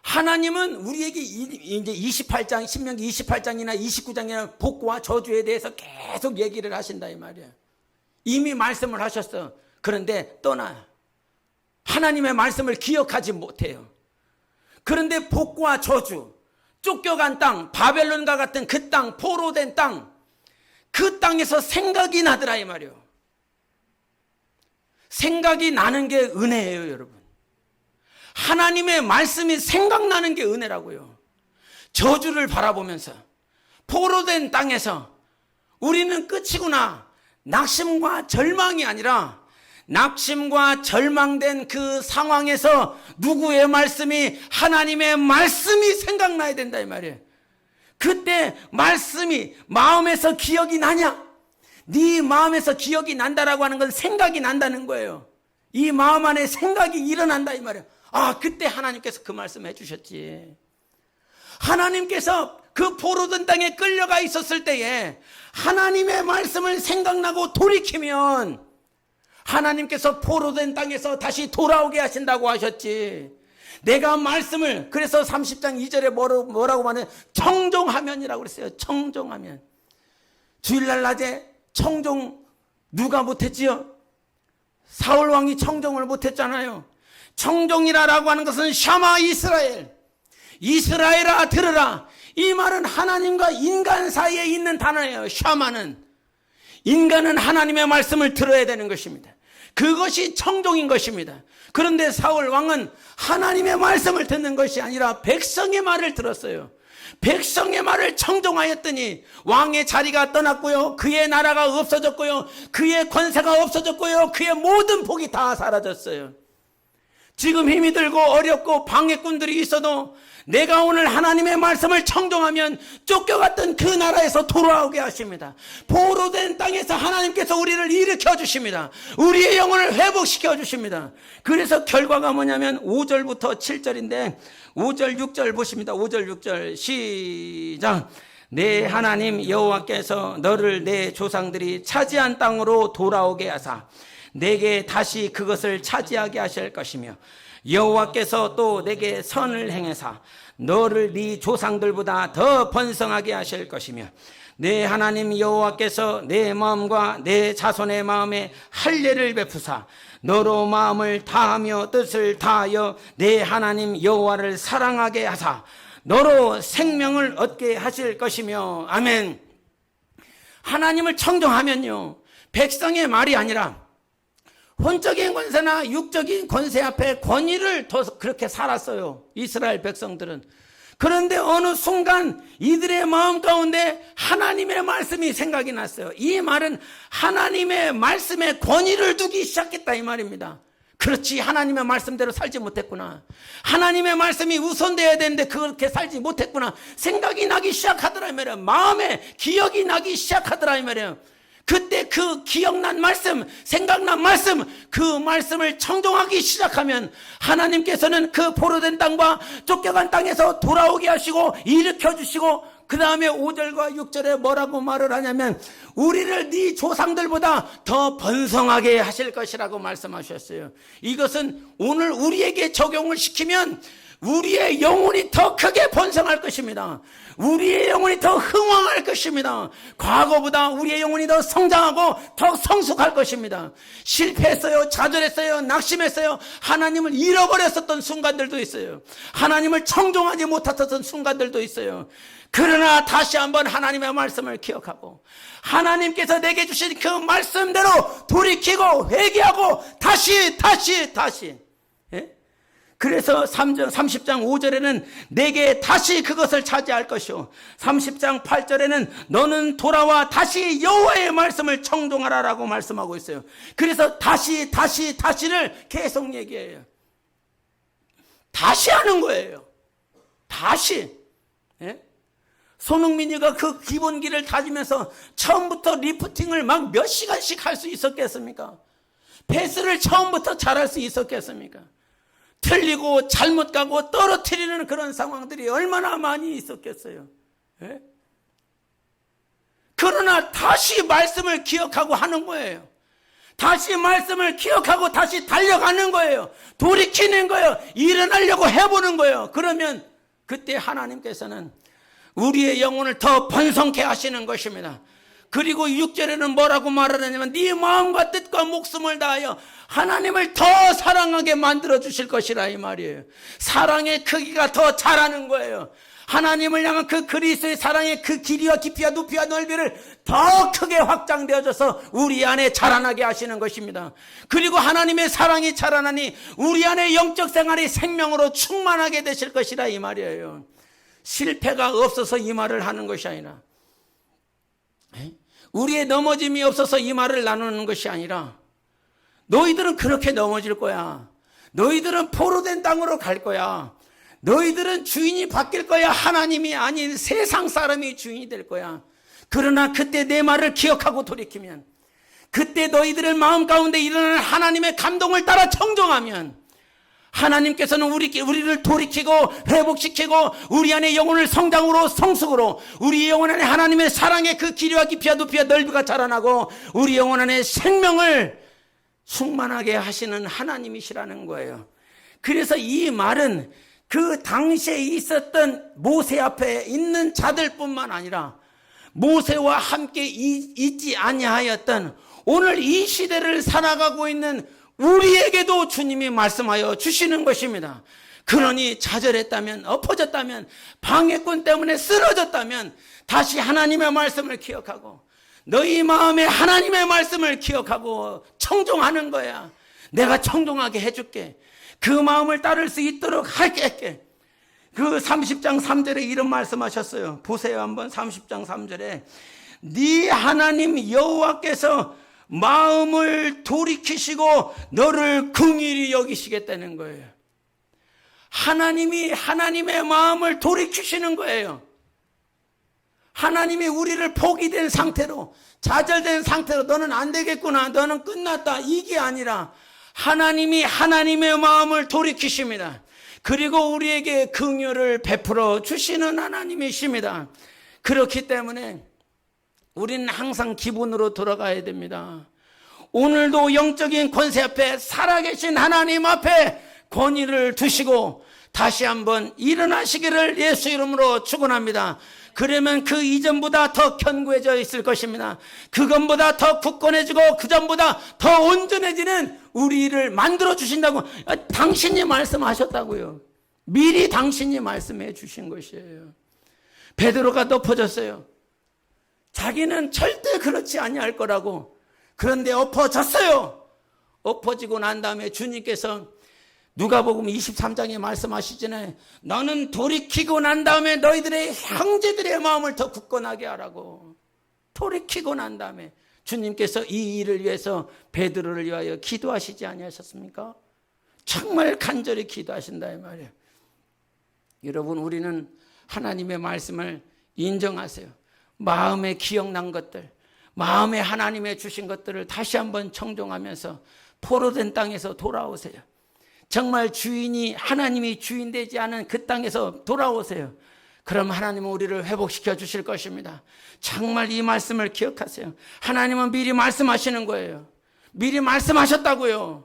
하나님은 우리에게 이제 28장, 신명기 28장이나 29장이나 복과 저주에 대해서 계속 얘기를 하신다 이 말이에요. 이미 말씀을 하셨어. 그런데 떠나요. 하나님의 말씀을 기억하지 못해요. 그런데 복과 저주, 쫓겨간 땅, 바벨론과 같은 그 땅, 포로된 땅, 그 땅에서 생각이 나더라 이 말이에요. 생각이 나는 게 은혜예요 여러분. 하나님의 말씀이 생각나는 게 은혜라고요. 저주를 바라보면서 포로된 땅에서 우리는 끝이구나, 낙심과 절망이 아니라 낙심과 절망된 그 상황에서 누구의 말씀이, 하나님의 말씀이 생각나야 된다 이 말이에요. 그때 말씀이 마음에서 기억이 나냐? 네 마음에서 기억이 난다라고 하는 건 생각이 난다는 거예요. 이 마음 안에 생각이 일어난다 이 말이에요. 아, 그때 하나님께서 그 말씀 해주셨지. 하나님께서 그 포로된 땅에 끌려가 있었을 때에 하나님의 말씀을 생각나고 돌이키면 하나님께서 포로된 땅에서 다시 돌아오게 하신다고 하셨지. 내가 말씀을, 그래서 30장 2절에 뭐라고 말해? 청종하면이라고 그랬어요. 청종하면. 주일날 낮에 청종 누가 못했지요? 사울 왕이 청종을 못했잖아요. 청종이라고 하는 것은 샤마 이스라엘, 이스라엘아 들으라. 이 말은 하나님과 인간 사이에 있는 단어예요. 샤마는. 인간은 하나님의 말씀을 들어야 되는 것입니다. 그것이 청종인 것입니다. 그런데 사울 왕은 하나님의 말씀을 듣는 것이 아니라 백성의 말을 들었어요. 백성의 말을 청종하였더니 왕의 자리가 떠났고요, 그의 나라가 없어졌고요, 그의 권세가 없어졌고요, 그의 모든 복이 다 사라졌어요. 지금 힘이 들고 어렵고 방해꾼들이 있어도 내가 오늘 하나님의 말씀을 청종하면 쫓겨갔던 그 나라에서 돌아오게 하십니다. 포로된 땅에서 하나님께서 우리를 일으켜 주십니다. 우리의 영혼을 회복시켜 주십니다. 그래서 결과가 뭐냐면 5절부터 7절인데 5절 6절 보십니다. 5절 6절 시작. 내 하나님 여호와께서 너를 내 조상들이 차지한 땅으로 돌아오게 하사 내게 다시 그것을 차지하게 하실 것이며 여호와께서 또 내게 선을 행하사 너를 네 조상들보다 더 번성하게 하실 것이며 내 하나님 여호와께서 내 마음과 내 자손의 마음에 할례를 베푸사 너로 마음을 다하며 뜻을 다하여 내 하나님 여호와를 사랑하게 하사 너로 생명을 얻게 하실 것이며. 아멘. 하나님을 청정하면요, 백성의 말이 아니라 혼적인 권세나 육적인 권세 앞에 권위를 둬서 그렇게 살았어요, 이스라엘 백성들은. 그런데 어느 순간 이들의 마음 가운데 하나님의 말씀이 생각이 났어요. 이 말은 하나님의 말씀에 권위를 두기 시작했다 이 말입니다. 그렇지, 하나님의 말씀대로 살지 못했구나, 하나님의 말씀이 우선되어야 되는데 그렇게 살지 못했구나 생각이 나기 시작하더라 이 말이에요. 마음에 기억이 나기 시작하더라 이 말이에요. 그때 그 기억난 말씀, 생각난 말씀, 그 말씀을 청종하기 시작하면 하나님께서는 그 포로된 땅과 쫓겨간 땅에서 돌아오게 하시고 일으켜 주시고, 그 다음에 5절과 6절에 뭐라고 말을 하냐면 우리를 네 조상들보다 더 번성하게 하실 것이라고 말씀하셨어요. 이것은 오늘 우리에게 적용을 시키면 우리의 영혼이 더 크게 번성할 것입니다. 우리의 영혼이 더 흥왕할 것입니다. 과거보다 우리의 영혼이 더 성장하고 더 성숙할 것입니다. 실패했어요, 좌절했어요, 낙심했어요, 하나님을 잃어버렸었던 순간들도 있어요. 하나님을 청종하지 못했었던 순간들도 있어요. 그러나 다시 한번 하나님의 말씀을 기억하고 하나님께서 내게 주신 그 말씀대로 돌이키고 회개하고 다시 예? 그래서 30장 5절에는 내게 다시 그것을 차지할 것이요 30장 8절에는 너는 다시 여호와의 말씀을 청종하라라고 말씀하고 있어요. 그래서 다시를 계속 얘기해요. 다시 하는 거예요. 다시. 예? 손흥민이가 그 기본기를 다지면서 처음부터 리프팅을 막 몇 시간씩 할 수 있었겠습니까? 패스를 처음부터 잘할 수 있었겠습니까? 틀리고 잘못 가고 떨어뜨리는 그런 상황들이 얼마나 많이 있었겠어요. 예? 그러나 다시 말씀을 기억하고 하는 거예요. 다시 말씀을 기억하고 다시 달려가는 거예요. 돌이키는 거예요. 일어나려고 해보는 거예요. 그러면 그때 하나님께서는 우리의 영혼을 더 번성케 하시는 것입니다. 그리고 6절에는 뭐라고 말하냐면 네 마음과 뜻과 목숨을 다하여 하나님을 더 사랑하게 만들어 주실 것이라 이 말이에요. 사랑의 크기가 더 자라는 거예요. 하나님을 향한 그 그리스도의 사랑의 그 길이와 깊이와 높이와 넓이를 더 크게 확장되어져서 우리 안에 자라나게 하시는 것입니다. 그리고 하나님의 사랑이 자라나니 우리 안에 영적 생활이 생명으로 충만하게 되실 것이라 이 말이에요. 실패가 없어서 이 말을 하는 것이 아니라, 우리의 넘어짐이 없어서 이 말을 나누는 것이 아니라, 너희들은 그렇게 넘어질 거야. 너희들은 포로된 땅으로 갈 거야. 너희들은 주인이 바뀔 거야. 하나님이 아닌 세상 사람이 주인이 될 거야. 그러나 그때 내 말을 기억하고 돌이키면, 그때 너희들의 마음 가운데 일어나는 하나님의 감동을 따라 청종하면 하나님께서는 우리를 돌이키고 회복시키고 우리 안에 영혼을 성장으로 성숙으로 우리 영혼 안에 하나님의 사랑의 그 길이와 깊이와 높이와 넓이가 자라나고 우리 영혼 안에 생명을 충만하게 하시는 하나님이시라는 거예요. 그래서 이 말은 그 당시에 있었던 모세 앞에 있는 자들뿐만 아니라 모세와 함께 있지 아니하였던 오늘 이 시대를 살아가고 있는 우리에게도 주님이 말씀하여 주시는 것입니다. 그러니 좌절했다면, 엎어졌다면, 방해꾼 때문에 쓰러졌다면 다시 하나님의 말씀을 기억하고 너희 마음에 하나님의 말씀을 기억하고 청종하는 거야. 내가 청종하게 해줄게. 그 마음을 따를 수 있도록 할게. 그 30장 3절에 이런 말씀하셨어요. 보세요 한번 30장 3절에 네 하나님 여호와께서 마음을 돌이키시고 너를 긍휼히 여기시겠다는 거예요. 하나님이 하나님의 마음을 돌이키시는 거예요. 하나님이 우리를 포기된 상태로, 좌절된 상태로 너는 안 되겠구나, 너는 끝났다, 이게 아니라 하나님이 하나님의 마음을 돌이키십니다. 그리고 우리에게 긍휼을 베풀어 주시는 하나님이십니다. 그렇기 때문에 우리는 항상 기본으로 돌아가야 됩니다. 오늘도 영적인 권세 앞에 살아계신 하나님 앞에 권위를 두시고 다시 한번 일어나시기를 예수 이름으로 축원합니다. 그러면 그 이전보다 더 견고해져 있을 것입니다. 그것보다 더 굳건해지고 그전보다 더 온전해지는 우리를 만들어 주신다고 당신이 말씀하셨다고요. 미리 당신이 말씀해 주신 것이에요. 베드로가 덮어졌어요. 자기는 절대 그렇지 아니할 거라고. 그런데 엎어졌어요. 엎어지고 난 다음에 주님께서 누가복음 23장에 말씀하시잖아요. 너는 돌이키고 난 다음에 너희들의 형제들의 마음을 더 굳건하게 하라고. 돌이키고 난 다음에 주님께서 이 일을 위해서 베드로를 위하여 기도하시지 아니하셨습니까? 정말 간절히 기도하신다 이 말이에요. 여러분, 우리는 하나님의 말씀을 인정하세요. 마음에 기억난 것들, 마음에 하나님의 주신 것들을 다시 한번 청종하면서 포로된 땅에서 돌아오세요. 정말 주인이, 하나님이 주인 되지 않은 그 땅에서 돌아오세요. 그럼 하나님은 우리를 회복시켜 주실 것입니다. 정말 이 말씀을 기억하세요. 하나님은 미리 말씀하시는 거예요. 미리 말씀하셨다고요.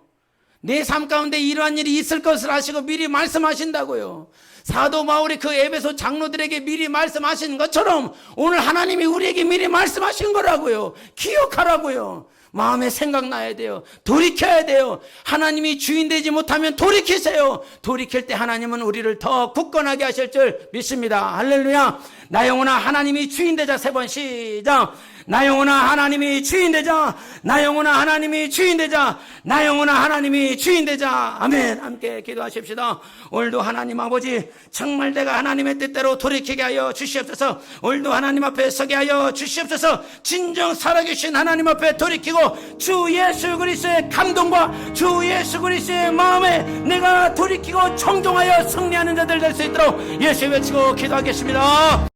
내 삶 가운데 이러한 일이 있을 것을 아시고 미리 말씀하신다고요. 사도 바울이 그 에베소 장로들에게 미리 말씀하신 것처럼 오늘 하나님이 우리에게 미리 말씀하신 거라고요. 기억하라고요. 마음에 생각나야 돼요. 돌이켜야 돼요. 하나님이 주인 되지 못하면 돌이키세요. 돌이킬 때 하나님은 우리를 더 굳건하게 하실 줄 믿습니다. 할렐루야. 나 영혼아 하나님이 주인 되자. 3번 시작. 나 영혼아 하나님이 주인 되자. 나 영혼아 하나님이 주인 되자. 나 영혼아 하나님이 주인 되자. 아멘. 함께 기도하십시다. 오늘도 하나님 아버지, 정말 내가 하나님의 뜻대로 돌이키게 하여 주시옵소서. 오늘도 하나님 앞에 서게 하여 주시옵소서. 진정 살아계신 하나님 앞에 돌이키고 주 예수 그리스도의 감동과 주 예수 그리스도의 마음에 내가 돌이키고 청종하여 승리하는 자들 될 수 있도록 예수 외치고 기도하겠습니다.